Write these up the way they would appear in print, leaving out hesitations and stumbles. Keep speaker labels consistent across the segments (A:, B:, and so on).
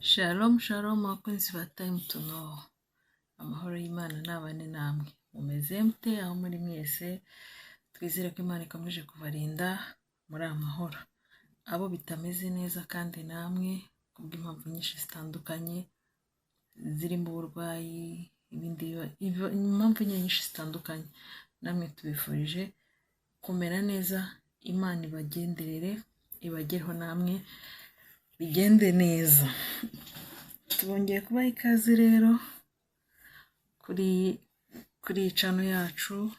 A: Shalom shalom abakunzi ba Time to Know, amahoro y'Imana nabane namwe. Mumeze mute aho muri mwese? Twizere ko Imana ikomeje kubarinda muri amahoro. Abo bitameze neza kandi namwe kubw'impamvu nyinshi zitandukanye zirimo uburwayi, impamvu nyinshi zitandukanye, namwe tubifurije kumera neza. Imana ibagenderere, ibagereho namwe bigende neza. Tubongeye kubaha ikaze rero kuri channel yacu,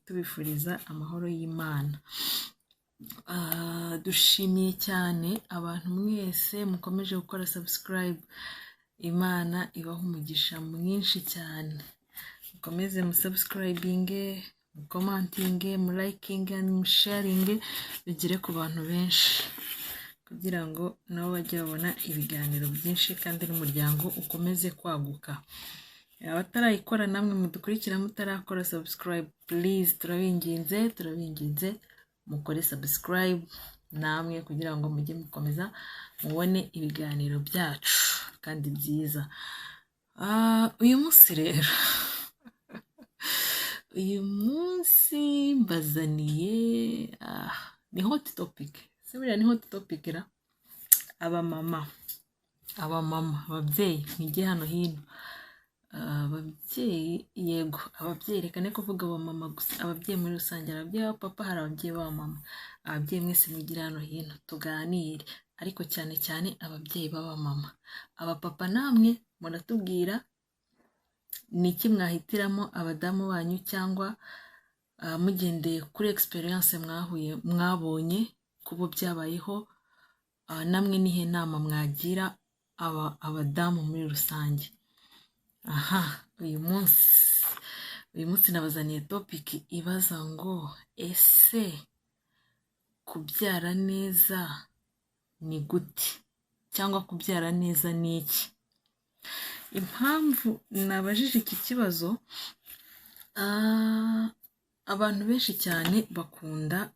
A: tubifuriza amahoro y'Imana. Dushimiye cyane abantu mwese mukomeje gukora subscribe. Imana ibaha umugisha mwinshi cyane. Mukomeze musubscribinge, mukomantinge, murikinge, musharinge, bigere ku bantu benshi kugira ngo nabo bajye babona ibiganiro byinshi kandi n'umuryango ukomeze kwaguka. Abatarayikora namwe mudukurikira mutarakora subscribe, please turabinginze mukore subscribe namwe kugira ngo mujye mukomeza mubone ibiganiro byacu kandi byiza. Uyu munsi rero uyu munsi mbazaniye ni hot topic. Seburiya ni hot topic ra abamama, ababyeyi nijye hano hino. Ababyeyi, yego ababyeyi, reka ne kuvuga abamama gusa, ababyeyi muri rusange, ababyeyi b'abapapa, hari ababyeyi b'abamama. Ababyeyi mwese mugira hano hino tuganire, ariko cyane cyane ababyeyi b'abamama. Abapapa namwe muratubwira niki mwahitiramo abadamu banyu, cyangwa mugendeye kuri experience mwabonye kubo byabayeho, namwe nihe nama mwagira abadamu muri rusange. Uyu munsi nabazaniye topic ibaza ngo ese kubyara neza ni gute, cyangwa kubyara neza ni iki? Impamvu nabajije iki kibazo, abantu benshi cyane bakunda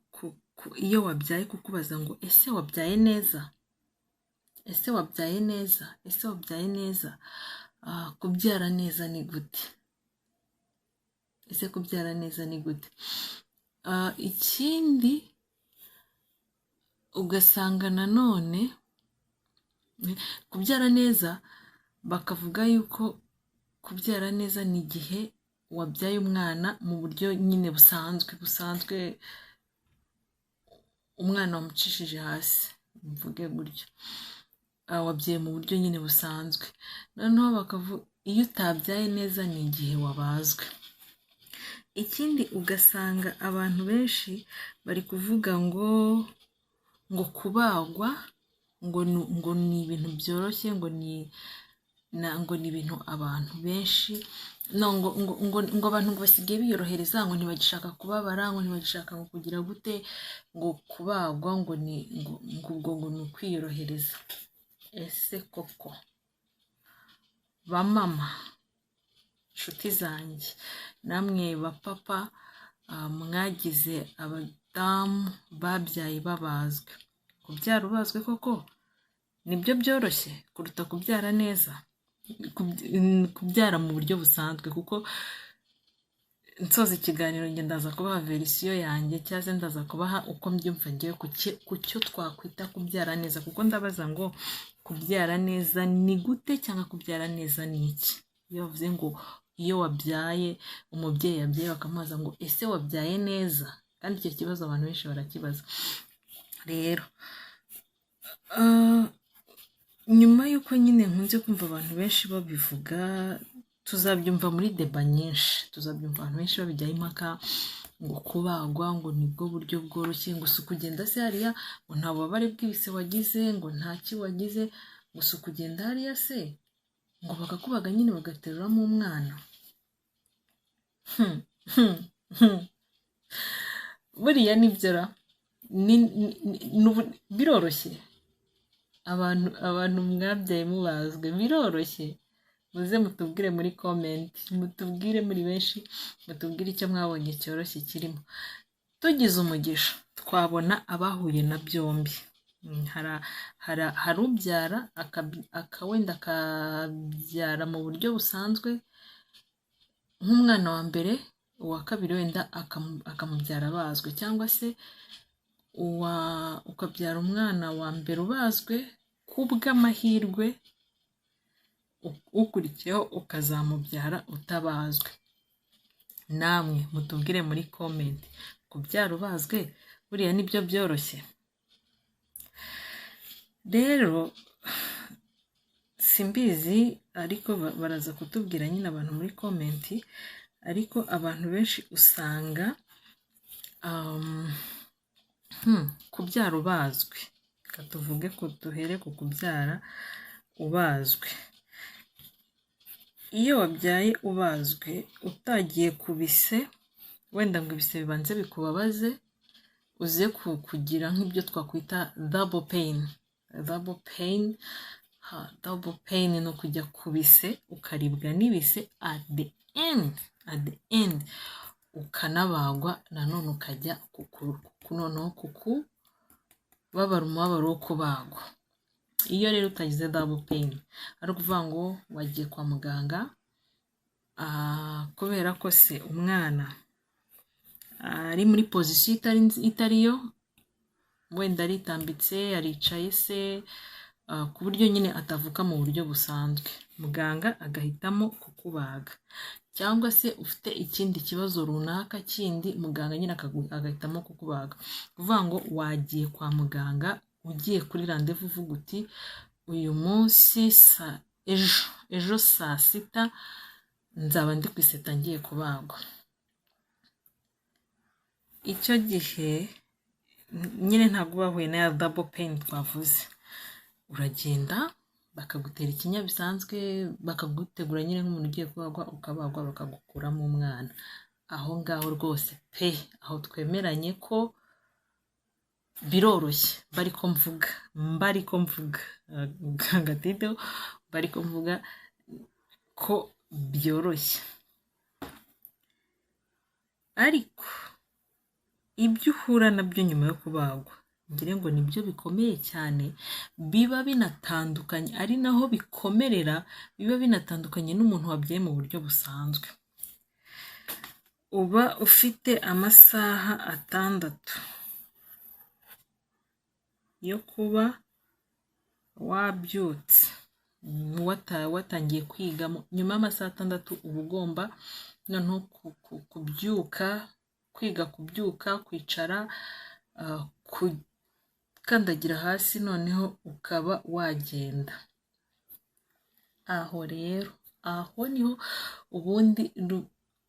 A: iyo wabyaye kukubaza ngo ese wabyaye neza, ese wabyaye neza, ese wabyaye neza. Kubyara neza ni gute? Ese kubyara neza ni gute? Ikindi ugasanga nanone kubyara neza bakavuga yuko kubyara neza ni igihe wabyaye umwana mu buryo nyine busanzwe, umwana wamucishije hasi, mvuge gutyo, wabyaye mu buryo nyine busanzwe. Noneho bakavuga iyo utabyaye neza ni igihe wabazwe. Ikindi ugasanga abantu benshi bari kuvuga ngo kubagwa ngo ni ibintu byoroshye, ngo ni ibintu abantu benshi ngo abantu ngo basigaye biyorohereza, ngo ntibagishaka kubabara, ngo ntibagishaka ngo kugira gute, ngo kubagwa ngo ni ukwiyorohereza. Ese koko bamama, nshuti zanjye, namwe bapapa mwagize abadamu babyaye babazwe, kubyara ubazwe koko nibyo byoroshye kuruta kubyara neza, kubyara mu buryo busanzwe? Kuko nsoza ikiganiro njye ndaza kubaha verisiyo yanjye, cyangwa ndaza kubaha uko mbyumva ngewe ku cyo twakwita kubyara neza. Kuko ndabaza ngo kubyara neza ni gute, cyangwa kubyara neza ni iki? Iyo bavuze ngo iyo wabyaye, umubyeyi yabyaye bakamubaza ngo ese wabyaye neza, kandi icyo kibazo abantu benshi barakibaza. Rero nyuma y'uko nyine nkunze kumva abantu benshi babivuga, tuzabyumva muri deba nyinshi, tuzabyumva abantu benshi babijyaho impaka, ngo kubagwa ngo nibwo buryo bworoshye, ngo si ukugenda se hariya, ngo nta bubabare bw'ibise wagize, ngo nta ki wagize, ngo si ukugenda hariya se, ngo bakakubaga nyine bagateruramo umwana. Buriya nibyo ra, biroroshye. Abantu mwabyaye mubazwe biroroshye? Muze mutubwire muri comment, mutubwire muri benshi, mutubwire icyo mwabonye cyoroshye kirimo. Tugize umugisha twabona abahuye na byombi, hari ubyara wenda akabyara mu buryo busanzwe nk'umwana wa mbere, uwa kabiri wenda akamubyara abazwe, cyangwa se ukabyara umwana wa mbere ubazwe, kubw'amahirwe ukurikiyeho ukazamubyara utabazwe. Namwe mutubwire muri comment, kubyara ubazwe buriya nibyo byoroshye? Rero simbizi, ariko baraza kutubwira nyine abantu muri comment. Ariko abantu benshi usanga kubyara ubazwe, tuvuge ko duhere ku kubyara ubazwe. Iyo wabyaye ubazwe utagiye ku bise, wenda ngo ibise bibanze bikubabaze, uze kugira nk'ibyo twakwita double pain no kujya ku bise ukaribwa n'ibise at the end ukanabagwa, nanone ukajya noneho kukubabara umubabaro wo kubagwa. Iyo rero utagize double pain, ari ukuvuga ngo wagiye kwa muganga kubera ko se umwana ari muri position itariyo, wenda aritambitse, aricaye se, ku buryo nyine atavuka mu buryo busanzwe, muganga agahitamo kukubaga. Cyangwa se ufite ikindi kibazo runaka kindi, muganga nyine agahitamo kukubaga. Kuvuga ngo wagiye kwa muganga ugiye kuri rendez-vous, uvuga uti uyu munsi ejo saa 6 nzaba ndi ku iseta ngiye kubagwa. Icyo gihe nyine ntabwo bahuye na double pain twavuze. Uragenda bakagutera ikinya bisanzwe, bakagutegura nyine nk'umuntu ugiye kubagwa, ukabagwa bakagukuramo umwana. Aho ngaho rwose pe, aho twemeranye ko biroroshye, bariko mvuga gatito, bariko mvuga ko byoroshye. Ariko ibyo uhura nabyo nyuma yo kubagwa, ngire ngo nibyo bikomeye cyane, biba binatandukanye, ari naho bikomerera, biba binatandukanye n'umuntu wabyaye mu buryo busanzwe. Uba ufite amasaha 6 yo kuba wabyutse, watangiye kwigamo. Nyuma y'amasaha 6 uba ugomba noneho kubyuka, kwiga kubyuka, kwicara, kandagira hasi, noneho ukaba wagenda. Aho rero, aho niho ubundi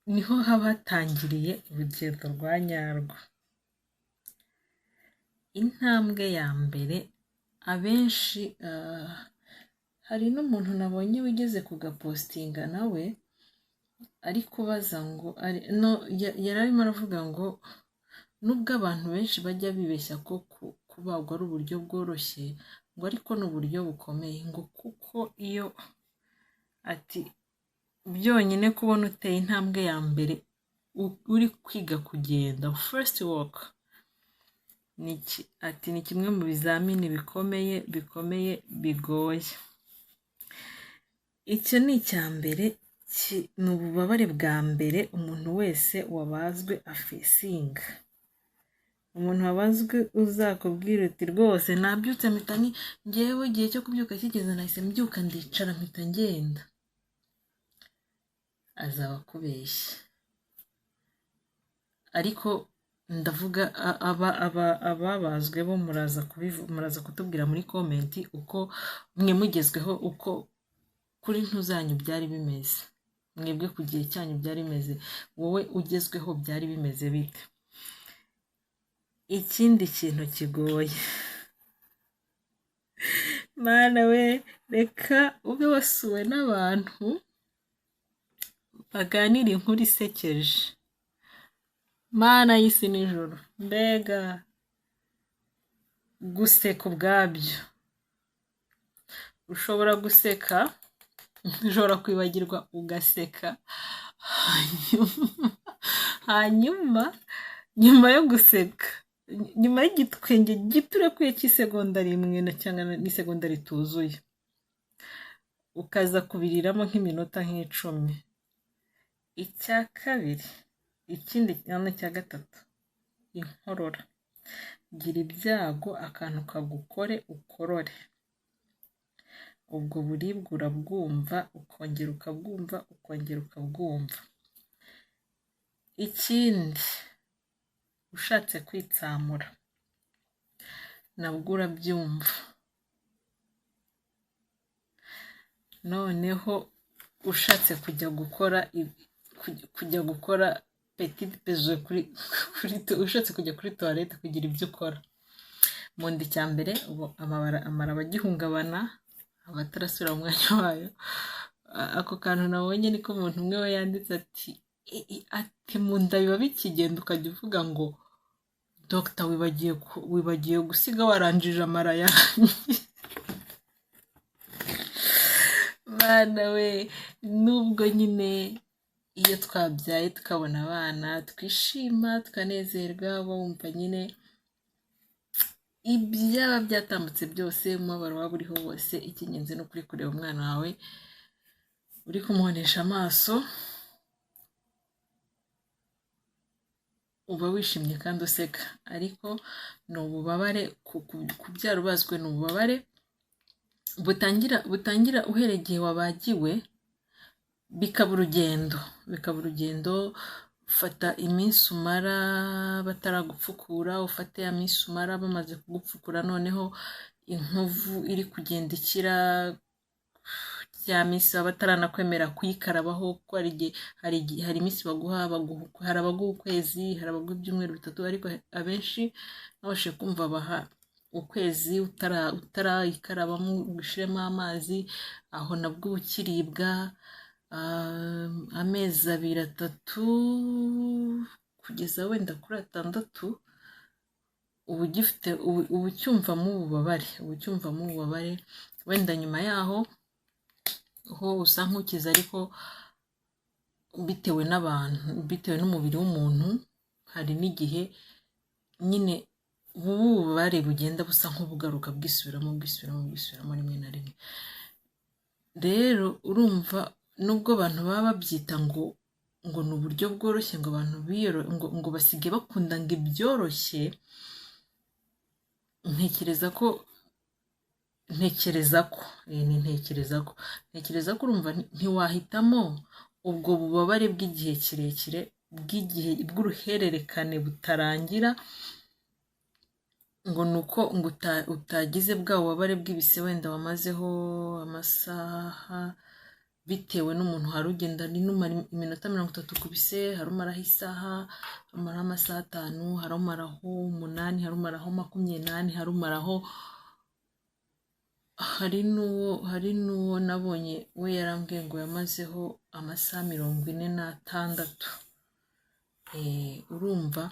A: niho haba hatangiriye urugendo rwa nyarwo. Intambwe ya mbere, abenshi hari n'umuntu nabonye wigeze kugapostinga nawe, ari kubaza ngo yari arimo aravuga ngo nubwo abantu benshi bajya bibeshya ko kubagwa ari uburyo bworoshye, ngo ariko ni uburyo bukomeye, ngo kuko iyo ati byonyine kubona uteye intambwe ya mbere uri kwiga kugenda, first walk, ati ni kimwe mu bizamini bikomeye bigoye. Icyo ni icya mbere, ni ububabare bwa mbere umuntu wese wabazwe afesinga. Umuntu wabazwe uzakubwira uti rwose nabyutse mpita ngewe igihe cyo kubyuka kigeze nahise mbyuka ndicara mpita ngenda, azaba akubeshya. Ariko ndavuga ababazwe bo muraza kutubwira muri comment uko mwe mugezweho, uko kuri ntuzanyu byari bimeze, mwebwe ku gihe cyanyu byari bimeze, wowe ugezweho byari bimeze bite. Ikindi kintu kigoye, mana we, reka ube wasuwe n'abantu baganira inkuru isekeje, mana y'isi n'ijoro, mbega guseka ubwabyo. Ushobora guseka, ushobora kwibagirwa ugaseka, hanyuma nyuma yo guseka nyuma y'igitwenge giturekwiye cy'isegonda rimwe na cyangwa n'isegonda rituzuye ukaza kubiriramo nk'iminota nk'icumi. Icya kabiri, ikindi cyane cya gatatu, inkorora. Gira ibyago akantu kagukore ukorore, ubwo buribwe urabwumva ukongera ukabwumva ukongera ukabwumva. Ikindi, ushatse kwitsamura nabwo urabyumva. Noneho ushatse kujya gukora petit besoin ushatse kujya kuri toilette kugira ibyo ukora mu nda, icya mbere amara abagihungabana abatarasubira mu mwanya wayo. Ako kantu nabonye niko umuntu umwe we yanditse ati mu nda biba bikigenda ukajya uvuga ngo dogita wibagiye gusiga waranjije amara yanjye. Bana we, nubwo nyine iyo twabyaye tukabona abana twishima tukanezerwa, wumva nyine ibyaba byatambutse byose, umubabaro waba uriho wose, icy'ingenzi ni ukuri kureba umwana wawe uri kumubonesha amaso, uba wishimye kandi useka. Ariko ni ububabare, kubyara ubazwe ni ububabare butangira uhereye igihe wabagiwe, bikaba urugendo. Ufata iminsi umara bataragupfukura, ufate ya minsi umara bamaze kugupfukura, noneho inkovu iri kugenda ikira, ya minsi baba bataranakwemera kuyikarabaho, kuko hari iminsi baguha, hari abaguha ukwezi, hari abaguha ibyumweru 3, ariko abenshi nabashije kumva baha ukwezi utarayikarabamo ushiremo amazi, aho nabwo ukiribwa. Amezi 2, 3 kugeza wenda kuri 6 ubu ucyumvamo ububabare, wenda nyuma yaho ho usa nk'ukiza, ariko bitewe n'umubiri w'umuntu, hari n'igihe nyine ububabare bugenda busa nk'ubugaruka bwisubiramo rimwe na rimwe. Rero urumva, nubwo abantu baba babyita ngo ni uburyo bworoshye, ngo abantu ngo basige bakunda ngo ibyoroshye, ntekereza ko urumva ntiwahitamo ubwo bubabare bw'igihe kirekire, bw'uruhererekane butarangira, ngo nuko ngo utagize bwa bubabare bw'ibise wenda wamazeho amasaha, bitewe n'umuntu. hari ugenda n'umara iminota 30 ku bise, hari umaraho isaha, hari umaraho amasaha 5, hari umaraho 8, hari umaraho 28, hari umaraho, hari n'uwo nabonye we yarambwiye ngo yamazeho amasaha 46. Urumva,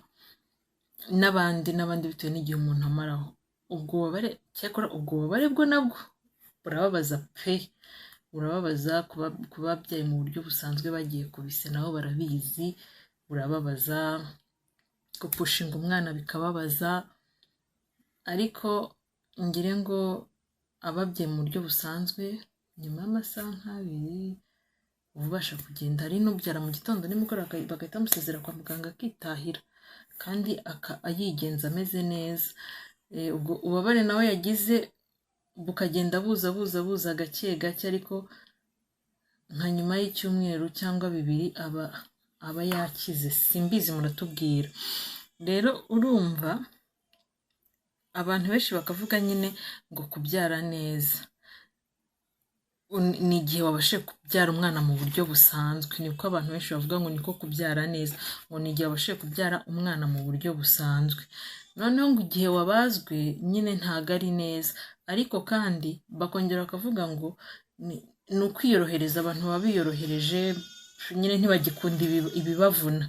A: n'abandi bitewe n'igihe umuntu amaraho. ubwo bubabare bwo nabwo burababaza pe, burababaza. ku babyaye mu buryo busanzwe bagiye ku bise nabo barabizi, burababaza. Gupushinga umwana bikababaza, ariko ngire ngo ababyaye mu buryo busanzwe, nyuma y'amasaha nk'abiri ubasha kugenda. hari n'ubyara mu gitondo nimugoroba bagahita bamusezera kwa muganga akitahira, kandi ayigenza ameze neza. Ubwo ububabare nawe yagize bukagenda buza gake gake, ariko nka nyuma y'icyumweru cyangwa 2 aba yakize, simbizi muratubwira. Rero urumva, abantu benshi bakavuga nyine ngo kubyara neza ni igihe wabashe kubyara umwana mu buryo busanzwe, niko abantu benshi bavuga ngo niko kubyara neza, ngo ni igihe wabashe kubyara umwana mu buryo busanzwe. Noneho ngo igihe wabazwe nyine ntago ari neza, ariko kandi bakongera bakavuga ngo ni ukwiyorohereza. abantu baba biyorohereje nyine ntibagikunda ibibavuna,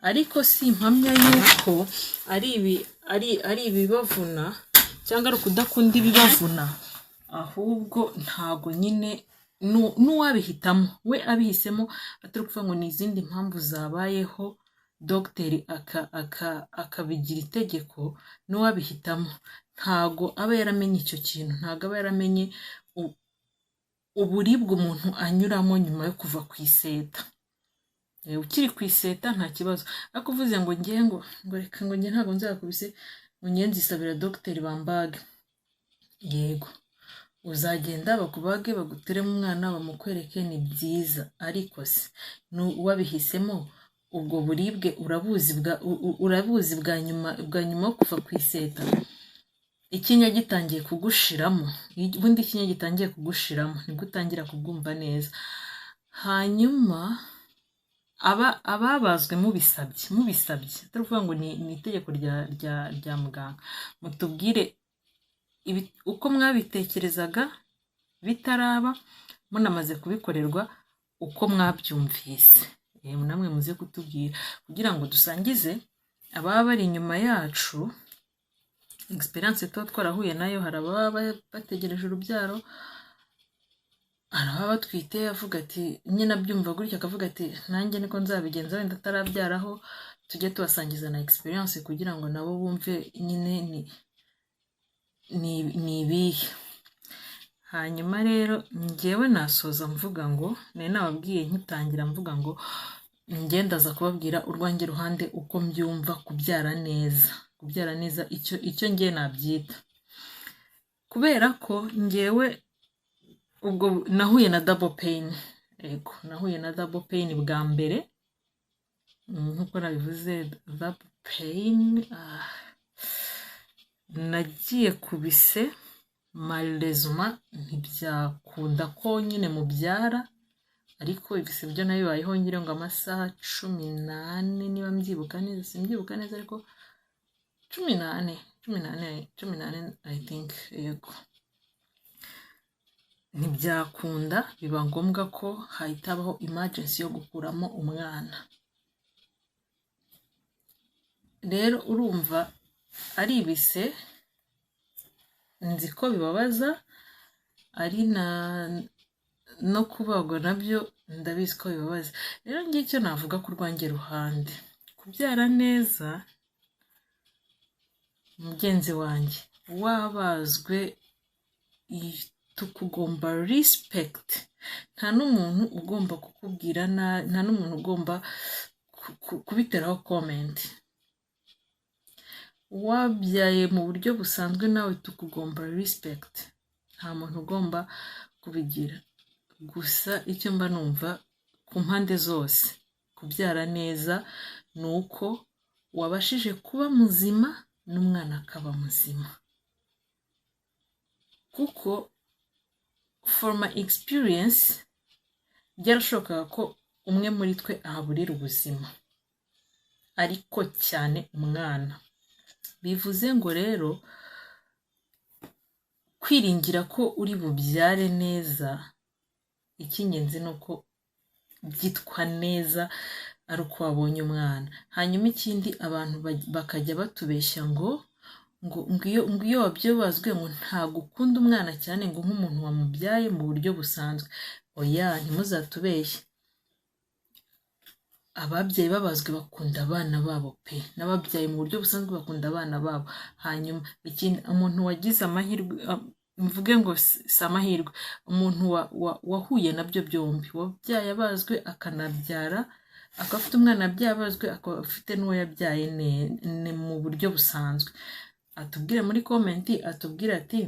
A: ariko si impamya yuko ari ibibavuna cyangwa ari ukudakunda ibibavuna, ahubwo ntago nyine n'uwabihitamo we abihisemo, atari kuvuga ngo ni izindi mpamvu zabayeho dogiteri akabigira itegeko n'uwabihitamo ntago aba yaramenye icyo kintu, ntago aba yaramenye uburibwe umuntu anyuramo nyuma yo kuva ku iseta. Ukiri ku iseta nta kibazo, ariko uvuze ngo ngiye ngo reka ngo ngiye ntabwo nzakubise ngo ngiye nzisabira dogiteri bambage, yego uzagenda bakubage baguteremo umwana bamukwereke ni byiza, ariko se wabihisemo ubwo buribwe urabuzi bwa nyuma yo kuva ku iseta. Ikinya gitangiye kugushiramo, ubundi ikinya gitangiye kugushiramo nibwo utangira kubwumva neza. Hanyuma ababazwe mubisabye atari ukuvuga ngo ni itegeko rya muganga, mutubwire uko mwabitekerezaga bitaraba, munamaze kubikorerwa uko mwabyumvise, namwe muze kutubwira kugira ngo dusangize ababa bari inyuma yacu experience tuba twarahuye nayo. Hari ababa bategereje urubyaro, hari ababa batwite avuga ati nyine abyumva gutya akavuga ati nanjye niko nzabigenza wenda atarabyaraho, tujye tubasangiza na experience kugira ngo nabo bumve nyine ni ibihe. Hanyuma rero njyewe nasoza mvuga ngo nari nababwiye nkitangira mvuga ngo ndaza kubabwira urwanjye ruhande uko mbyumva kubyara neza icyo ngiye nabyita, kubera ko njyewe ubwo nahuye na double pain. Yego nahuye na double pain bwa mbere, nkuko nabivuze double pain. Nagiye kubise malheureusement ntibyakunda ko nyine mubyara, ariko ibise byo nabibayeho ngire ngo amasaha 18 niba mbyibuka neza, simbyibuka neza ariko 18 I think. Yego ntibyakunda, biba ngombwa ko hahita habaho emergency yo gukuramo umwana. Rero urumva ari ibise, nzi ko bibabaza, ari no kubagwa nabyo ndabizi ko bibabaza. Rero ngiye icyo navuga ku rwanjye ruhande, kubyara neza mugenzi wanjye wabazwe tukugomba respect. Nta n'umuntu ugomba kukubwira nta n'umuntu ugomba kubiteraho comment. Wabyaye mu buryo busanzwe nawe tukugomba respect, nta muntu ugomba kubigira. Gusa icyo mba numva ku mpande zose kubyara neza ni uko wabashije kuba muzima n'umwana akaba muzima, kuko for my experience byarashobokaga ko umwe muri twe ahaburira ubuzima, ariko cyane umwana. Bivuze ngo rero kwiringira ko uri bubyare neza, icy'ingenzi ni uko byitwa neza ari uko wabonye umwana. Hanyuma ikindi abantu bakajya batubeshya ngo iyo wabyibazwe ngo ntabwo ukunda umwana cyane ngo nk'umuntu wamubyaye mu buryo busanzwe. Oya, ntimuzatubeshye, ababyeyi babazwe bakunda abana babo pe, n'ababyaye mu buryo busanzwe bakunda abana babo. Hanyuma ikindi, umuntu wagize amahirwe, mvuge ngo si amahirwe, umuntu wahuye nabyo byombi, wabyaye abazwe akanabyara, akaba afite umwana yabyaye abazwe, akaba afite n'uwo yabyaye mu buryo busanzwe, atubwire muri comment, atubwire ati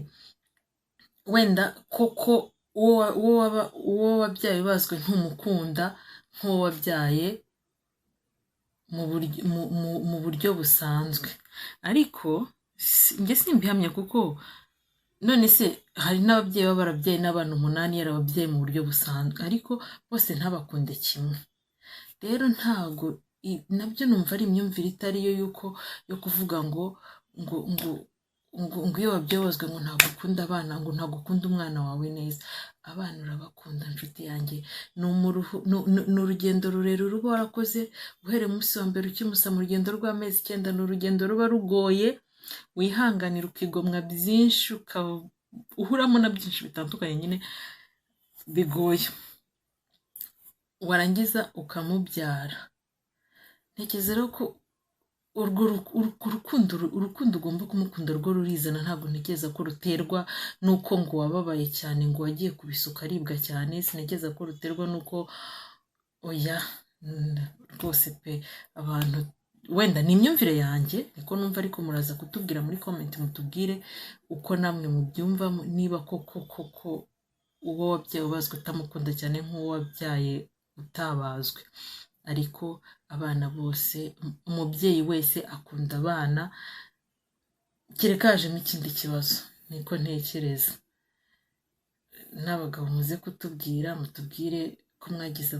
A: wenda koko uwo wabyaye bazwe ntumukunda nk'uwo wabyaye mu buryo busanzwe. Ariko njye simbihamya, kuko none se hari n'ababyeyi baba barabyaye n'abana 8 yarababyaye mu buryo busanzwe, ariko bose ntabakunde kimwe. Rero ntago nabyo numva ari imyumvire itari yo yo kuvuga ngo iyo wabyozwe ngo ntabwo ukunda abana, ngo ntabwo ukunda umwana wawe neza. Abana urabakunda nshuti yanjye, ni urugendo rurerure uba warakoze uhereye umunsi wa mbere ukimusa mu rugendo rw'amezi 9. Ni urugendo ruba rugoye, wihanganira ukigomwa byinshi, uhuramo na byinshi bitandukanye nyine bigoye, warangiza ukamubyara. ntekereza rero ko urukundo ugomba kumukunda rwo rurizana, ntabwo ntekereza ko ruterwa n'uko ngo wababaye cyane ngo wagiye kubisuka aribwa cyane, sintekereza ko ruterwa n'uko oya rwose pe abantu wenda ni imyumvire yanjye niko numva, ariko muraza kutubwira muri comment mutubwire uko namwe mubyumva, niba koko uwo wabyaye ubazwe utamukunda cyane nk'uwo wabyaye utabazwe. Ariko abana bose, umubyeyi wese akunda abana, kereka hajemo ikindi kibazo, niko ntekereza. N'abagabo muze kutubwira, mutubwire ko mwagize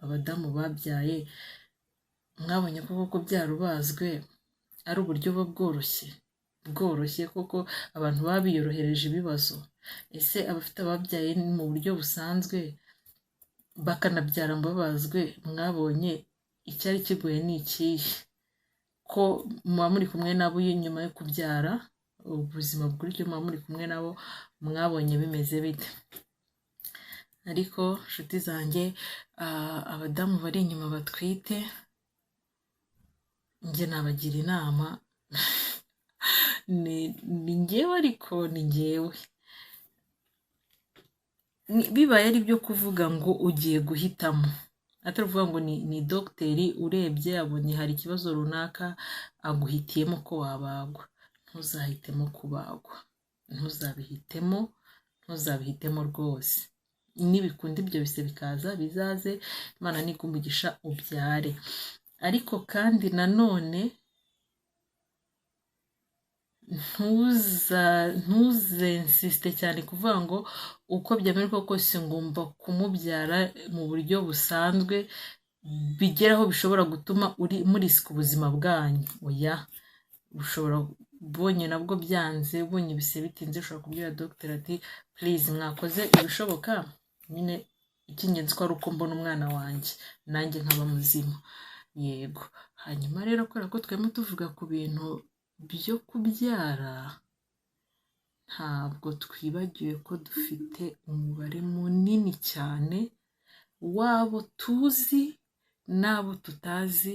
A: abadamu babyaye, mwabonye ko koko byarubazwe ari uburyo buba bworoshye koko abantu baba biyorohereje ibibazo. Ese abafite ababyaye mu buryo busanzwe bakanabyara mbabazwe, mwabonye icyari kigoye ni ikihe? Ko muba muri kumwe nabo nyuma yo kubyara, ubuzima bw'uburyo muba muri kumwe nabo, mwabonye bimeze bite? Ariko nshuti zanjye, abadamu bari inyuma batwite, njye nabagira inama ni njyewe, ariko ni njyewe, bibaye ari byo kuvuga ngo ugiye guhitamo, atari uvuga ngo ni dogiteri urebye abonye hari ikibazo runaka aguhitiyemo ko wabagwa. Ntuzahitemo kubagwa, ntuzabihitemo rwose. Nibikunda ibyo bise bikaza bizaze, Imana nigumugisha ubyare. Ariko kandi nanone ntuzensiste cyane kuvuga ngo uko byamera kose ngomba kumubyara mu buryo busanzwe, bigeraho bishobora gutuma murisika ubuzima bwanyu. Oya, ushobora ubonye nabwo byanze, ubonye bise bitinze, ushobora kubwira dogiteri ati please mwakoze ibishoboka, nyine icy'ingenzi ko ari uko mbona umwana wanjye nanjye nkaba muzima. Yego. Hanyuma rero kubera ko twema tuvuga ku bintu byo kubyara, ntabwo twibagiwe ko dufite umubare munini cyane w'abo tuzi n'abo tutazi